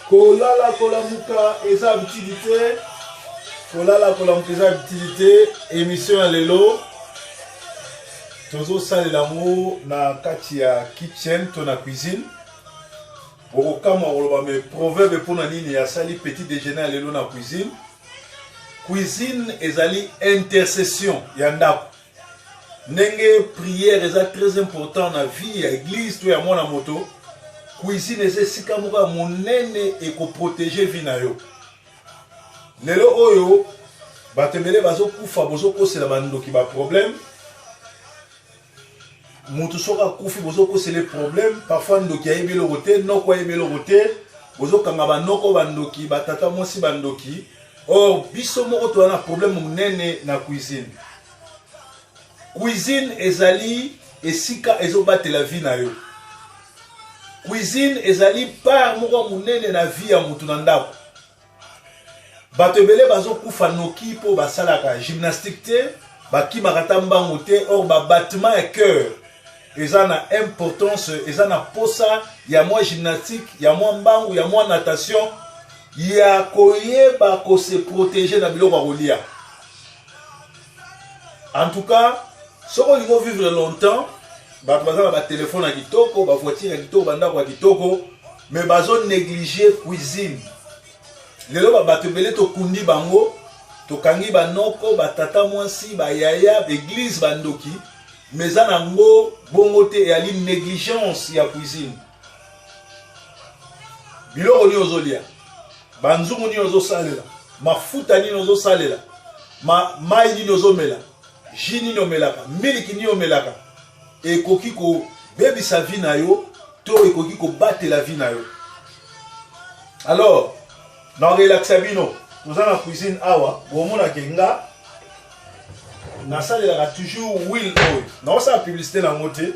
kolala kolamuka eza utilité. Kolala kolamuka eza utilité. Émission ya lelo. Tozo sale l'amour na kati ya kitchen to na cuisine. Okama oloba me proverbe pona nini ya sali petit déjeuner lelo na cuisine. Cuisine ezali intercession ya ndako. Nenge prière eza très important na vie ya église to ya mwana moto. Cuisine eza sika moka monene et ko protéger vie na yo. Lelo oyo batembele bazo kufa bozo kosela bandoki ba problème. Mutu soka kufi bozo kosele problème, parfois ndoki ayebi lo roté, noko ayebi lo roté, bozo kanga ba noko bandoki, batata mosi bandoki. Or biso moko to na problème monene na cuisine. Cuisine ezali esika ezobate la vie na yo. Cuisine ezali par moko monene na vie ya mutu na ndako. Bato ebele bazo kufa noki po basalaka gymnastique te, bakimaka ta mbango te, or ba battement ya cœur eza na importance, eza na posa ya mwa gymnastique, ya mwa mbango, ya mwa natation, ya koyeba ko se protéger na biloko kolia. En tout cas, soko lingo vivre longtemps, bato baza na ba téléphone ya kitoko, ba voiture ya kitoko, bandako ya kitoko, mais bazo négliger cuisine. Lelo ba bato belé to kundi bango, to kangi banoko, ba tata mwasi, ba yaya, église bandoki, mais za nango bongo te ya li négligence ya cuisine. Biloko ni ozolia, banzungu ni ozo salela, mafuta ni ozo salela, mai ni ozo mela, jus ni omelaka, miliki ni omelaka, ekoki ko bebi sa vie na yo, to ekoki ko battre la vie na yo. Alors, dans relaxa bino, nous allons la cuisine awa, bomona kenga, na salela toujours huile oil. Non ça publicité na moté,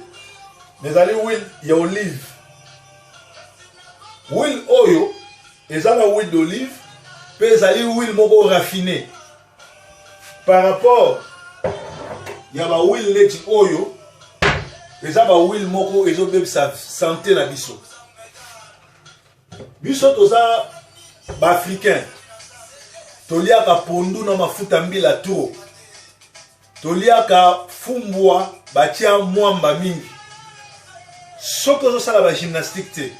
mais allez huile ya olive. Huile oil, ezala huile d'olive, pe ezali huile moko raffiné. Par rapport ya ba huile neti oyo, ezaba huile moko ezobebisa santé na biso. Biso toza ba africain. Toliaka pondu na mafuta mbila turo. Toliaka fumbwa batia mwamba mingi. Soko zo sala ba gymnastique te.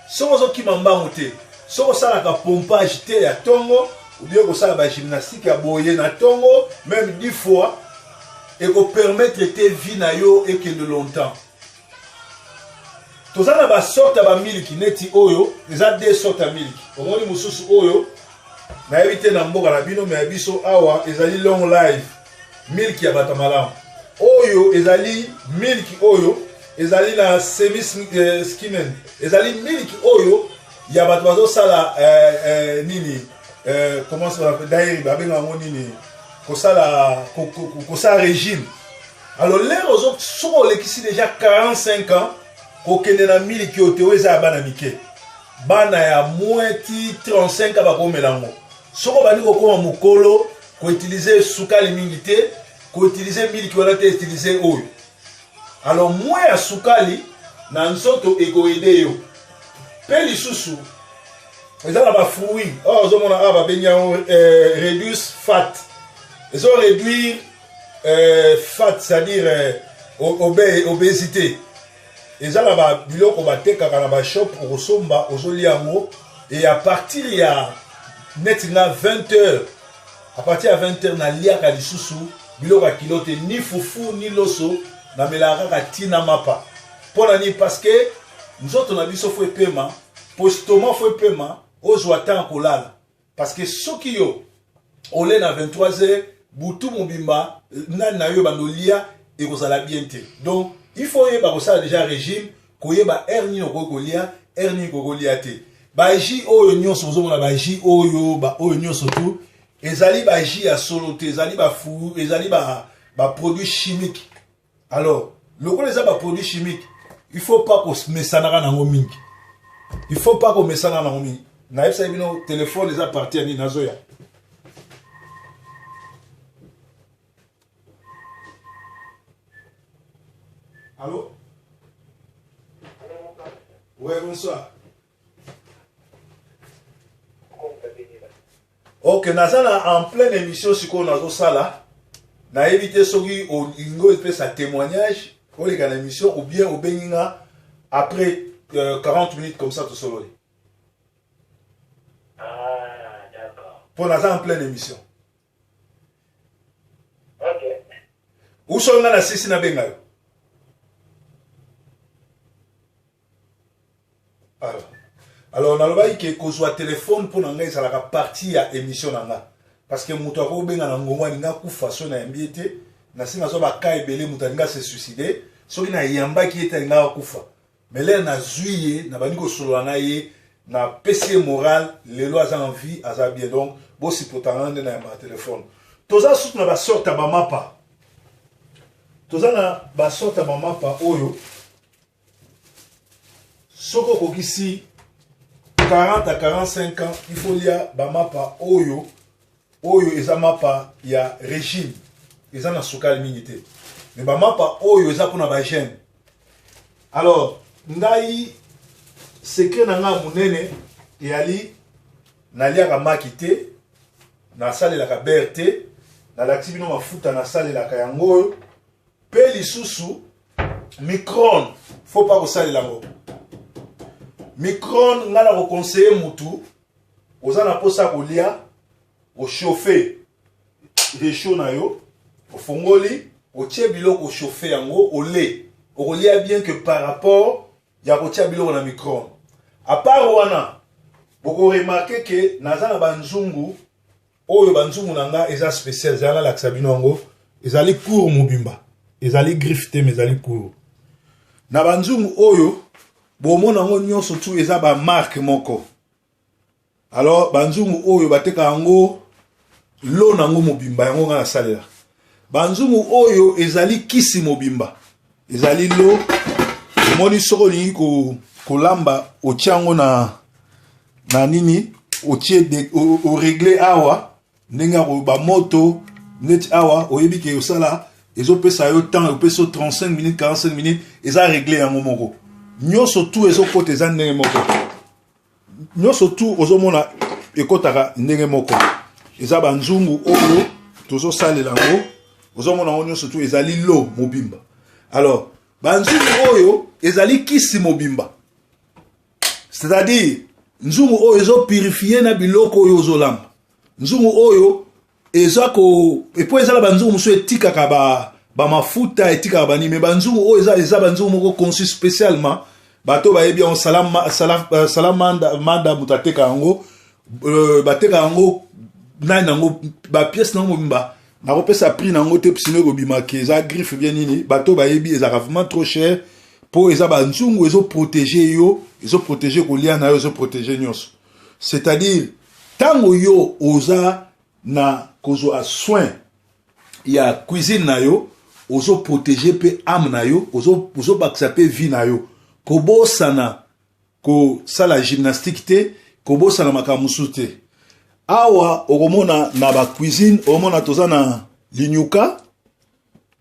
Soko zo kimambango te. Soko sala ka pompage te ya tongo, ou bien ko sala ba gymnastique ya boye na tongo, même 10 fois, et ko permettre te vie na yo et que de longtemps. Tozana ba sorte ba miliki neti oyo, eza deux sortes ya miliki. Omoni mususu oyo na éviter na mboka na bino mais biso awa ezali long life. Milki ya batamalamu. Oyo ezali milki oyo ezali na semi skinnen. Ezali milki oyo ya bato bazo sala nini comment ça s'appelle d'ailleurs babenga ngo nini ko sala régime. Alors là ozo soko lekisi déjà 45 ans ko kende na milki oyo eza bana mike. Bana ya mweti 35 ans bako melango. Soko bani ko koma mukolo ko utiliser sukali mingi te, ko utiliser miliki wala te utiliser oil. Alors moi ya sukali na nzoto ego ede yo. Pe lisusu ezala ba fruit. Oh zo mona aba benya reduce fat. Ils ont réduit fat, c'est-à-dire obésité. Ezala ba biloko bateka kana ba shop okosomba ozoliango et à partir ya netina 20h. À partir de 20h, na liaka lisusu, biloko kilote ni fufu ni loso, na melaka katina mapa. Pona ni parce que nous autres na biso fo paiement, postoma fo paiement, ozwa temps kolala. Parce que soki yo olé na 23h, butu mobimba na yo bandolia et kozala bien te. Donc il faut yeba ko ça déjà régime, ko yeba hernie okokolia, hernie okokolia te. Ba ji oyo nyonso ozomona ba ji oyo ba oyo nyonso tout. Ezali ba ji ya solo te, ezali ba fou, ezali ba produits chimiques. Alors, le ko les ba produits chimiques, il faut pas qu'on mesanaka nango mingi. Il faut pas qu'on mesanaka nango mingi. Na yebisa bino téléphone les a parti ani nazoya. Allô? Ouais, bonsoir. Ok, nazana en pleine émission si on a ça là, na évité soki au ingo fait sa témoignage pour les gars émission ou bien au Beninga après 40 minutes comme ça tout seul. Ah, d'accord. Pour nazana en pleine émission. Ok. Où sont la sisi na benga? Alors, on a dit que soit téléphone pour nous ça la partie à émission nanga parce que mutu ko benga na ngomwa ninga ku façon na mbiete na singa so ba kai belé mutu ninga se suicider so ina yamba ki eta ninga kufa mais là na zuiye na bani ko solo na ye na PC moral les lois en vie aza bien donc bo si potangande na ma téléphone toza sut na ba sorta ba mapa toza na ba sorta ba mapa oyo soko kokisi 40 à 45 ans, il faut lire Bamapa Oyo. Oyo eza mapa ya régime. Eza na sukali minité. Mais Bamapa Oyo eza pour na ba gène. Alors, ndai secret na nga munene yali na liaka makité na sale la ka BRT na l'activité mafuta na sale la ka yango pe lisusu micron faut pas ko sale lango. Micron nga na conseiller mutu oza na posa kolia o chauffer réchaud na yo o fongoli o tie biloko chauffer yango o lait o kolia bien que par rapport ya ko tia biloko na micron à part wana boko remarquer que naza na banzungu oyo banzungu nanga eza spécial za la sabino ngo ezali court mobimba ezali griffe te mais ezali court na banzungu oyo bon nango nyonso tu eza ba marque moko alors banzungu oyo bateka yango lo nango mobimba yango nga na salela banzungu oyo ezali kisi mobimba ezali lo moni soko lingi ko lamba otiango na nini otie de o régler awa ndenge ko ba moto net awa oyebi ke osala ezopesa yo temps opeso 35 minutes 45 minutes eza régler yango moko nyoso tu ezokota eza ndenge moko nyoso tu ozomona ekotaka ndenge moko eza banzungu oyo tozosalela yango ozomona ngo nyoso tu ezali lo mobimba alors banzungu oyo ezali kisi mobimba c'est-à-dire nzungu oyo ezopurifier na biloko oyo ozolamba nzungu oyo ezako epo ezala banzungu mosusu etikaka ba mafuta etikaka bani mais banzungu oyo eza banzungu moko conçu spécialement bato bayebi on salamanda mutateka yango bateka yango nani nango ba pièce nango mobimba na kopesa prix nango te pisino ko bimake eza griffe bien nini bato bayebi eza vraiment trop cher pour eza banzungu ezo protéger yo ezo protéger kolia na yo ezo protéger nyonso c'est-à-dire tango yo oza na kozo a soin ya cuisine na yo ozo protéger pe âme na yo ozo bakisa pe vie na yo kobosana ko sala gymnastique te kobosana makamusu te awa okomona na ba cuisine okomona toza na linyuka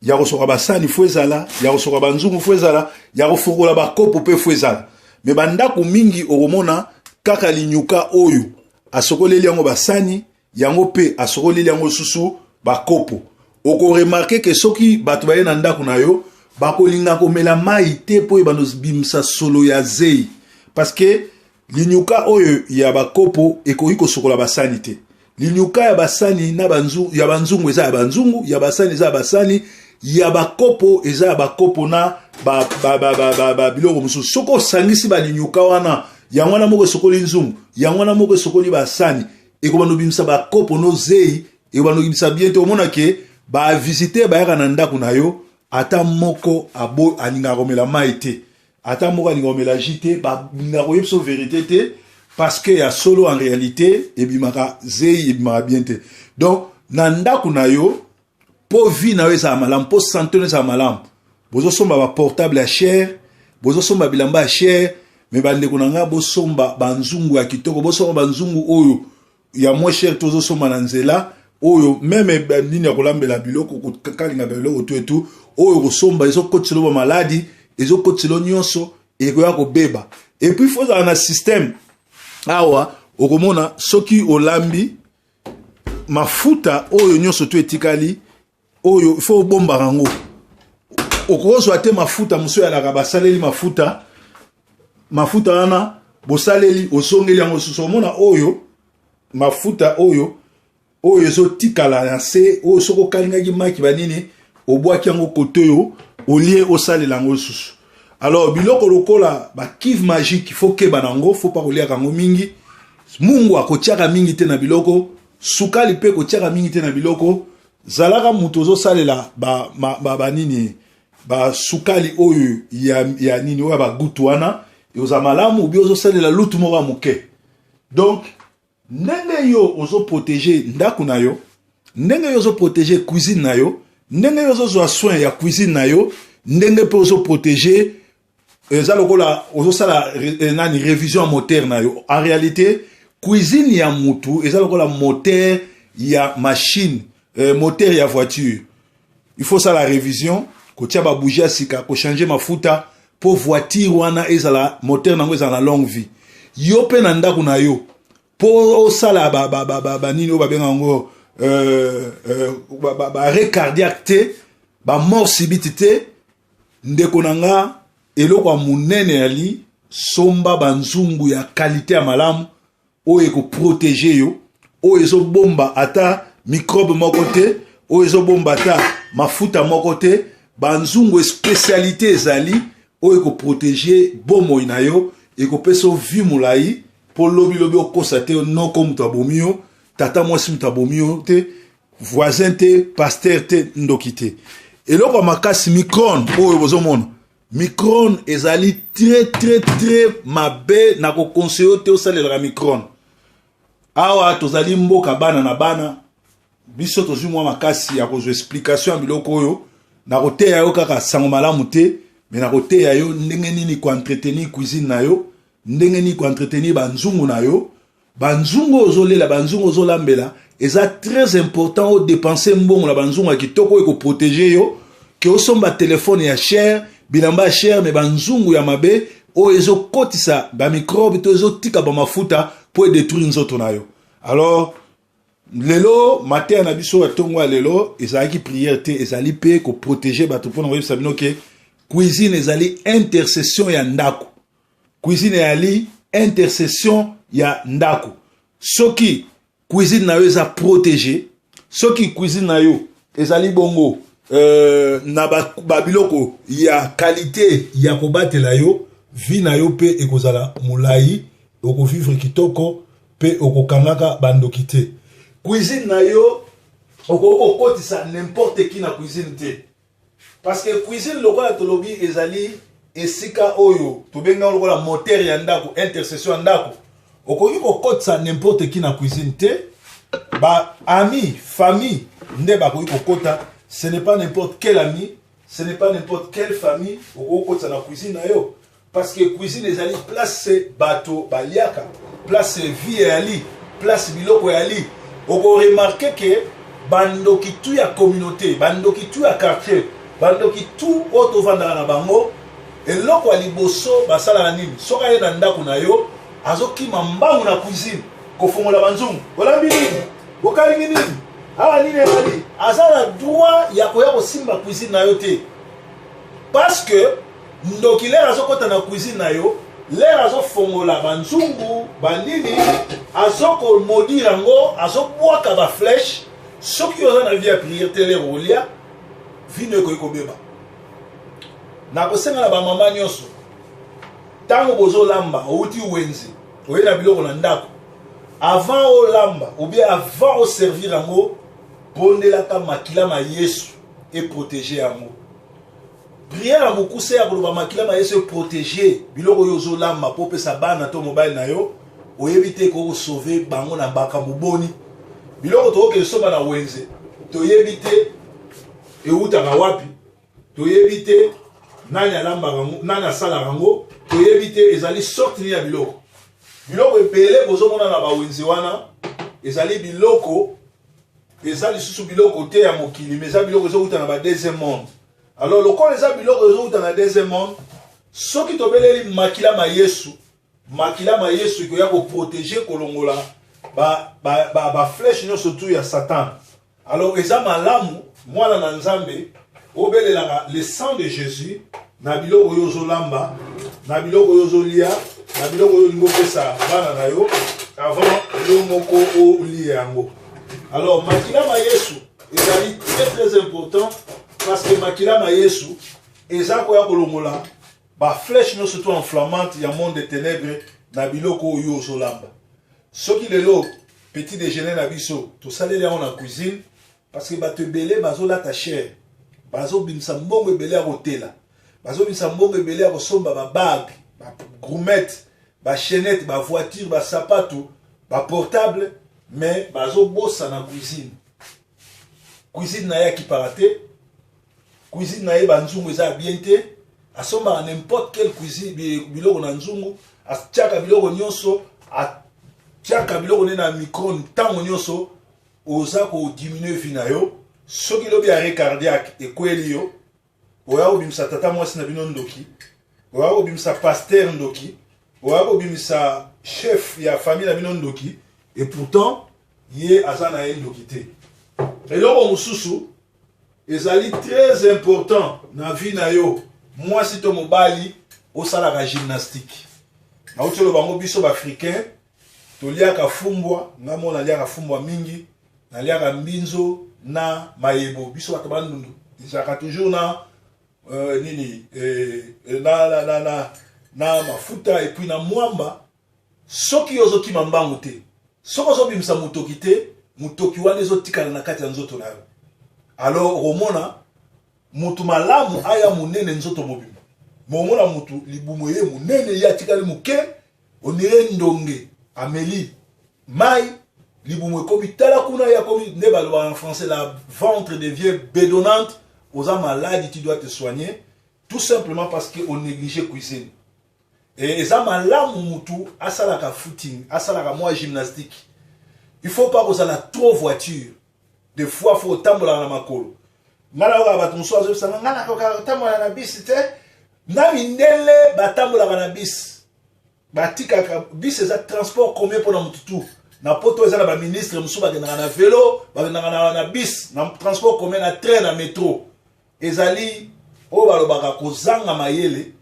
ya kosoka basani fo ezala ya kosoka banzungu fo ezala ya kofungola bakopo pe fo ezala me bandako mingi okomona kaka linyuka oyo asokoleli yango basani yango pe asokoleli yango susu bakopo oko remarquer que soki bato baye na ndako na yo bakolinga komela mai te po ebando bimsa solo ya zei parce que linyuka oyo ya bakopo ekoki kosokola basani te linyuka ya basani na banzungu ya banzungu eza ya banzungu ya basani eza ya basani ya bakopo eza ya bakopo na biloko mosusu soko osangisi balinyuka wana yango wana moko esokoli nzungu yango wana moko esokoli basani ekobando bimisa bakopo no zei ekobando bimisa bien te omona ke ba visiter bayaka na ndako na yo ata moko abo alinga komela mai te ata moko alinga komela jite ba linga koyeba so vérité te parce que ya solo en réalité ebimaka zei ebimaka bien te donc na ndako na yo po vie na yo eza malamu po santé na eza malamu bozosomba ba portable ya cher bozosomba bilamba ya cher mais bandeko na nga bosomba banzungu ya kitoko bosomba banzungu oyo ya moins cher tozosomba na nzela oyo meme nini ya kolambela biloko kokalinga biloko to etu oyo kosomba ezokotisa ba maladi ezokotisa nyonso ekoya kobeba et puis faut un système awa okomona soki olambi mafuta oyo nyonso to etikali oyo il faut bomba rango okozwa te mafuta muso ya la basaleli mafuta wana bosaleli osongeli yango susu mona oyo mafuta oyo ezo tikala na se oyo soko kalingaki maki banini obwaki yango kotoyo olie osalela yango susu. Alors biloko lokola ba kive magique il faut ke banango faut pas kolia kango mingi mungu akotiaka mingi te na biloko sukali pe kotiaka mingi te na biloko zalaka mutu ozosalela banini ba sukali oyo ya nini oyo ba gutu wana yoza malamu obi ozosalela lutu moko moke. Donc ndenge yo ozo protéger ndaku na yo, ndenge yo ozo protéger cuisine na yo, ndenge yo ozo soin ya cuisine na yo, ndenge pe ozo protéger eza lokola ozo sala nani révision moteur na yo. En réalité cuisine ya mutu eza lokola moteur ya machine, moteur ya voiture. Il faut ça la révision ko tia ba bougie sika ko changer mafuta pour voiture wana ezala moteur nango ezala longue vie. Yo pe na ndaku na yo pour sala ba nini ba benga ngo ba arrêt cardiaque te ba mort subite te ndeko nanga eloko ya munene yali somba banzungu ya qualité ya malamu oyo eko protéger yo oyo ezo bomba ata microbe moko te oyo ezo bomba ata mafuta moko te banzungu spécialité ezali oyo eko protéger bomoi na yo eko pesa vie mulai po lobi okosa te noko mutu abomi yo tata mwasi mutu abomi yo te voisin te pasteur te ndoki te. Eloko makasi micron oyo bozomona micron ezali très mabe na ko conseiller te osalela micron awa tozali mboka bana na bana biso tozwi mwa makasi ya kozwa explication ya biloko oyo na koteya yo kaka sango malamu te mais na koteya yo ndenge nini ko entretenir cuisine na yo, ndenge nini ko entretenir banzungu na yo, banzungu ozolela banzungu ozolambela eza très important o dépenser mbongo na banzungu ya kitoko eko protéger yo ke osomba téléphone ya cher bilamba cher mais banzungu ya mabe o ezo kotisa ba microbe to ezo tika ba mafuta pour détruire nzoto na yo. Alors lelo matin na biso atongwa lelo ezali prière te ezali pe ko protéger bato pona oyebi sabino ke cuisine ezali intercession ya ndako, cuisine ezali intercession ya ndako. Soki cuisine na yo eza protéger, soki cuisine na yo ezali bongo na ba biloko ya qualité ya kobatela yo vie na yo pe ekozala mulai oko vivre kitoko pe oko kangaka bandoki te. Cuisine na yo oko kotisa n'importe qui na cuisine te parce que cuisine lokola tolobi ezali esika oyo tobenga lokola moteur ya ndako intercession ya ndako okoki kokotisa n'importe qui na cuisine te ba ami famille nde bakoki kokota. Ce n'est pas n'importe quel ami, ce n'est pas n'importe quelle famille okokotisa na cuisine na yo parce que cuisine ezali place bato baliaka, place vie yali, place biloko yali. Oko remarquer que bandoki tu ya communauté, bandoki tu ya quartier, bandoki tu auto vanda na bango eloko aliboso basala na nini soka ye na ndako na yo azoki mambangu na cuisine ko fongola banzungu olambi nini bokalingi nini awa nini ali azala droit ya koya kosimba cuisine na yo te parce que ndoki lera azokota na cuisine na yo lera azofongola banzungu banini azoko modire yango azobwaka ba flèche soki oza na vie ya prière te lera olia vino ekoki kobeba. Na kosenga na ba mama nyonso tango bozolamba outi wenze oye na biloko na ndako avant olamba ou bien avant o servir yango bondelaka makila ma Yesu et protéger yango. Prière à beaucoup c'est à koloba makila ma Yesu protéger biloko yo zolamba po pesa bana to mobile na yo o éviter ko sauver bango na baka muboni biloko to ke soba na wenze to éviter e uta na wapi to éviter nani alamba rango nani sala rango to éviter ezali sorti ya biloko epele bozomona na ba wenze wana ezali biloko ezali susu biloko te ya mokili mais ezali biloko ezo uta na ba deuxième monde. Alors le corps ezali biloko ezo uta na deuxième monde soki tobeleli makila ma Yesu ko ya ko protéger kolongola ba flèche non surtout ya Satan. Alors eza malamu mwana na nzambe obelelaka le sang de Jésus na biloko yo zolamba na biloko yo zolia na biloko yo lingo pesa bana na yo avant yo moko olia yango. Alors makila ma Yesu ezali très important parce que makila ma Yesu eza ko ya kolongola ba flèche non surtout enflammante ya monde des ténèbres na biloko yo zolamba. Soki lelo petit déjeuner na biso to saleli en la cuisine parce que bato belé bazola ta chair bazo bimsa mbongo ebele ya kotela bazo bimsa mbongo ebele ya kosomba ba bag ba gourmette ba chaînette ba voiture ba sapato ba portable mais bazo bossa na cuisine na ya ki parate cuisine na ye banzungu eza bien te asomba n'importe quelle cuisine biloko na nzungu atiaka biloko nyonso atiaka biloko ne na micro ntango nyonso oza ko diminuer vie na yo soki lobi arrêt cardiaque ekweli yo oya obimisa tata mwasi na bino ndoki oya obimisa pasteur ndoki oya obimisa chef ya famille na bino ndoki et pourtant ye aza na ye ndoki te eloko mosusu ezali très important na vie na yo mwasi to mobali osalaka gymnastique nauti oloba bango biso baafricain toliaka fumbwa nga mona naliaka fumbwa mingi naliaka mbinzo na mayebo biso bato bandundu ezalaka toujours na nini na mafuta et puis na mwamba soki ozokima mbangu te soki ozobimisa motoki te motoki wana ezotikala na kati ya nzoto na yo alors omona mutu malamu aya munene nzoto mobimba momona mutu libumu ye munene ya tikali muke onire ndonge ameli mai libumu ekomi tala kuna ya komi ne balwa en français la ventre devient bédonnante aux malades tu dois te soigner tout simplement parce que on néglige cuisine et ça malamu mutu asalaka footing asalaka moi gymnastique il faut pas que ça la trop voiture des fois faut tambola na makolo ngala oka bato mosusu azobisanga nga nakoka tambola na bisi te na mindele batambolaka na bisi batikaka bisi eza transport commun mpona motu tu na poto eza na baministre mosusu bakendaka na velo bakendaka na bisi na transport commun na train na métro ezali oyo balobaka kozanga mayele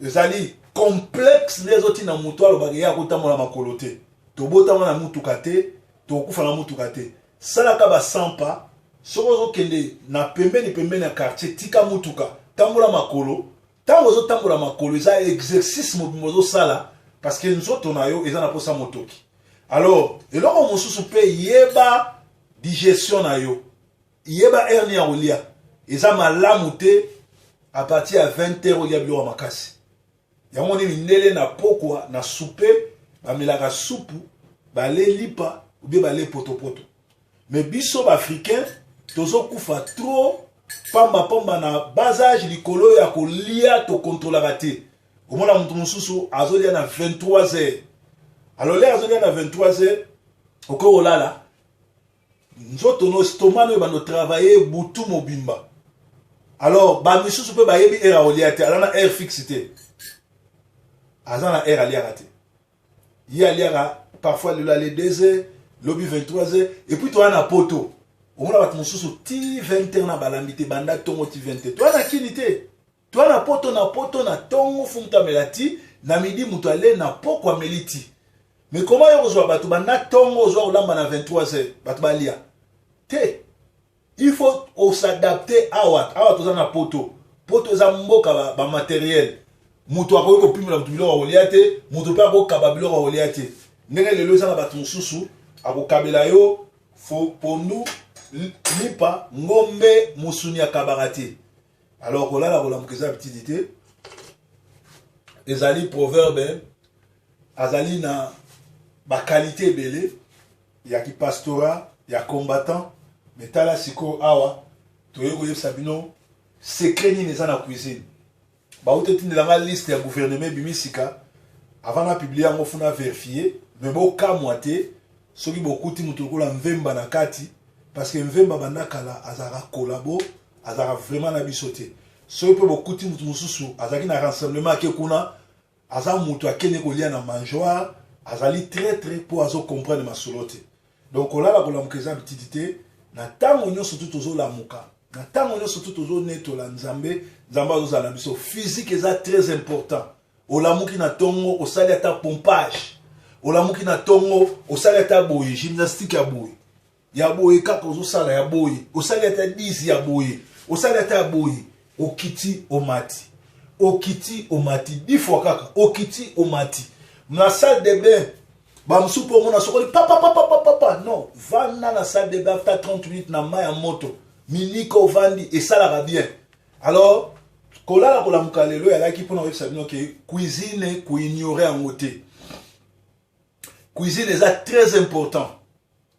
ezali complexe nde ezotina motu alobaka ye akotambola makolo te tobotama na mutuka te tokufa na mutuka te salaka basampa soki ozokende na pembeni ya quartier tika mutuka tambola makolo ntango ozotambola makolo eza exercice mobimba ozosala parce que nzoto na yo eza na posa motoki alors eloko mosusu mpe yeba digestion na yo yeba hernie ya kolia eza malamu te à partir ya 20h olia biloko makasi yango nini ndele na pokwa na soupe bamelaka supu bale lipa ou bien bale potopoto mais biso baafricain tozokufa trop pamba na basage likolo ya kolia tokontrolaka te omona moto mosusu azolia na 23h alors le azolia na 23h okolala nzoto no stomac no bando travailler butu mobimba alors ba misusu mpe bayebi heure aolia te ala na heure fixe te aza na heure aliaka te ye aliaka parfois lelo ale 2h lobi 23h et puis toa na poto omona bato mosusu ti 20h na balambi te banda tongo ti 20h toa na kini te toa na poto na tongo fumutamela ti na midi moto ale na poko ameli ti mais comment yo kozwa bato banda tongo ozwa kolamba na 23h bato balia te il faut s'adapter awa toza na poto eza mboka ba matériel moto akoki kopimela moto biloko akolia te moto mpe akokaba biloko akolia te ndenge lelo eza na bato mosusu akokabela yo pondu lipa ngombe musuni akabaka te alors kolala kolamuka eza petiti te ezali proverbe azali na bakalite ebele ya kipastora ya combattant mais tala siko awa toyei koyebisa bino secret nini eza na cuisine bauti tindelanga liste ya gouvernement ebimisika avant na publier yango funa vérifier mais bokamwa te soki bokuti moto lokola mvemba na kati parce que mvemba banda kala azalaka kolabo azalaka vraiment na biso te soki mpe bokuti moto mosusu azalaki na rassemblement ake kuna aza moto akende kolia na mangeoire azali très très pour azo comprendre masolo te. Donc olala kolamuka eza bitidité na tango nyonso tu tozolamuka na tango nyonso tu tozonetola nzambe nzambe azozala biso physique eza très important. Olamuki na tongo osali ata pompage, olamuki na tongo osali ata boye gymnastique ya boye kaka ozosala ya boye osali ata 10 ya boye osali ata boye okiti omati 10 fois kaka okiti omati na salle de bain bamsu po mona sokoli papa non vanda na salle de bain after 30 minutes na mai ya moto miniko vandi esalaka bien. Alors kolala kolamuka lelo yalaki mpona koyebisa bino ke cuisine koignore yango te. Cuisine eza très important.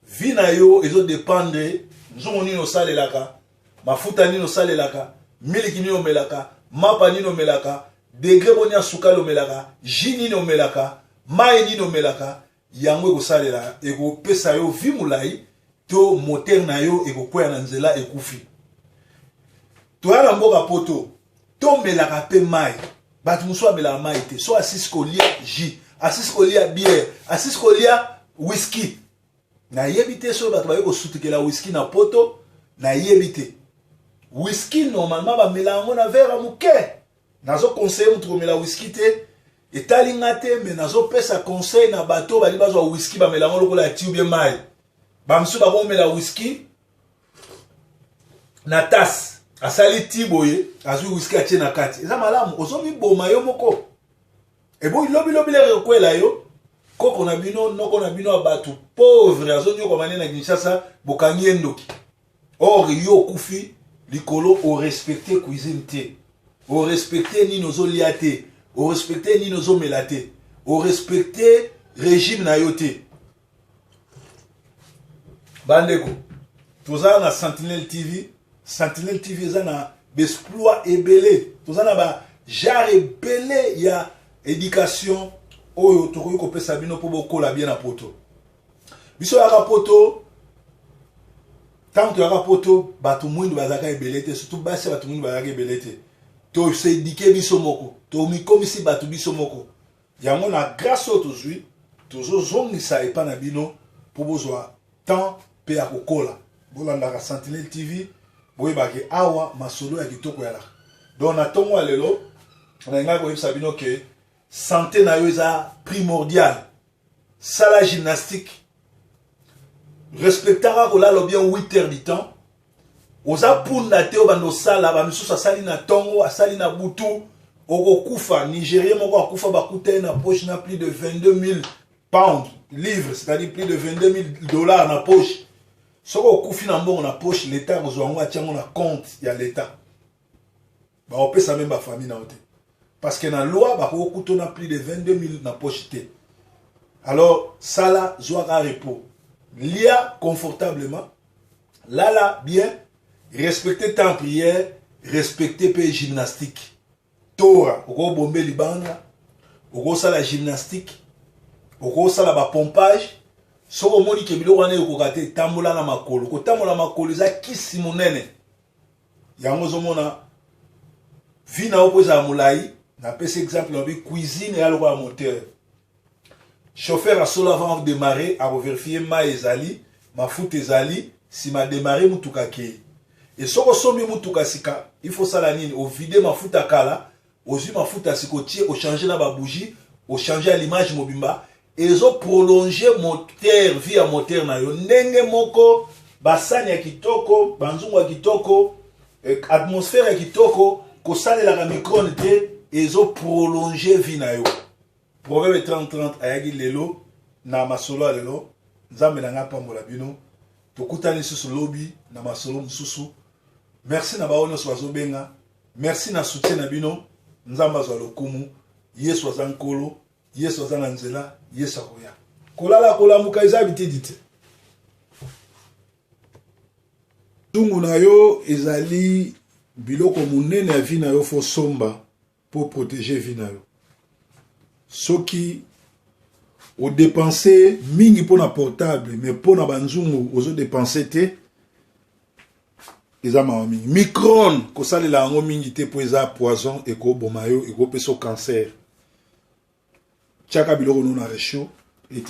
Vie na yo ezodépendre nzungu nini osalelaka, mafuta nini osalelaka, miliki nini omelaka, mapa nini omelaka, degré boni ya sukali omelaka, jus nini omelaka, mai nini omelaka, yango ekosalela ekopesa yo vie molai to moteur na yo ekokwea na nzela ekufi. Toya na mboka poto tomelaka pe mai bato mosusu amelaka mai te so asisi kolia jus, asisi kolia bière, asisi kolia whisky. Na yebi te so bato baye kosutikela whisky na poto na yebi te. Whisky normalement bamela yango na verre moke. Nazo conseil mutu komela whisky te etali nga te mais nazo pesa conseil na bato bali bazwa whisky bamela yango lokola ti ou bien mai. Bamsu bakomela whisky na tasse asali ti boye azwi whisky atie na kati. Eza malamu ozomi boma yo moko. Ebo lobi le rekwela yo koko na bino noko na bino abatu pauvre azonyo kwa manena Kinshasa bokangi endoki. Or yo kufi likolo o respecter cuisine te. O respecter ni nozo liate, o respecter ni nozo melate, o respecter régime na yo te. Bandeko toza na Sentinelle TV, Sentinelle TV eza na besploit ebele, toza na ba genre ebele ya éducation oyo tokoki kopesa bino po bokola bien na poto. Biso ya poto tanto ya poto bato mwindu bazaka ebele te, surtout basi bato mwindu bazaka ebele te. To se éduquer biso moko, to mikomisi bato biso moko. Yango na grâce au tozui, tozo zongisa epa na bino po bozwa temps pe ya kokola. Bolanda Sentinelle TV, boyebake awa masolo ya kitoko ya la. Donc na tongo lelo, na nga ko yebisa bino ke santé na yo eza primordial. Sala gymnastique. Respectera ko lalo bien 8 heures du temps. Oza punda te obando sala ba misusu asali na tongo, asali na butu, okokufa Nigérien moko akufa bakute na poche na plus de 22 000 pounds, livres, c'est-à-dire plus de 22 000 dollars na poche. Soko okufi na mbongo na poche, l'État kozwa ngo atiango na compte ya l'État. Ba opesa même ba famille na ote. Parce que dans la loi, on a plus de 22 000 dans la poche. Alors, ça là, zoara repos. Lia confortablement. Là, bien. Respecter temps prière. Respecter pays gymnastique. Torah. Oko bombe libanga. Oko sa la gymnastique. Oko sa la pompage. Soko moni kebilo wane yoko kate. Tambola na makolo. Ko tambola makolo. Za kisi monene. Yango zomona. Vina opoza mulai. Na pese exemple on cuisine et alors à moteur. Chauffeur à solo avant de démarrer à vérifier ma ezali, ma foot ezali, si ma démarrer mutuka ke. Et so ko sombi mutuka sika, il faut ça la nine, au vider ma foot à kala, au ma foot à sikotier, au changer na ba bougie, au changer à l'image mobimba, et zo prolonger moteur via moteur na yo ndenge moko basani ya kitoko, banzungu ya kitoko, atmosphère ya kitoko, ko sale la micro te et ont prolongé vie na yo. Proverbe 30-30 ayagi lelo na masolo lelo nzambe na nga pambola bino tokutani susu lobi na masolo mususu. Merci na baono swazo benga, merci na soutien na bino nzamba zwa lokumu Yesu azankolo, Yesu azana nzela, Yesu akoya. Kolala kolamuka eza bitidite. Tungu na yo ezali biloko munene ya vie na yo fo somba pour protéger vie na yo. Soki o dépenser mingi pour na portable mais pour na banzungu ozo dépenser te eza mawa mingi. Micron ko salela yango mingi te po eza poison eko boma yo eko peso cancer. Tchaka biloko no na resho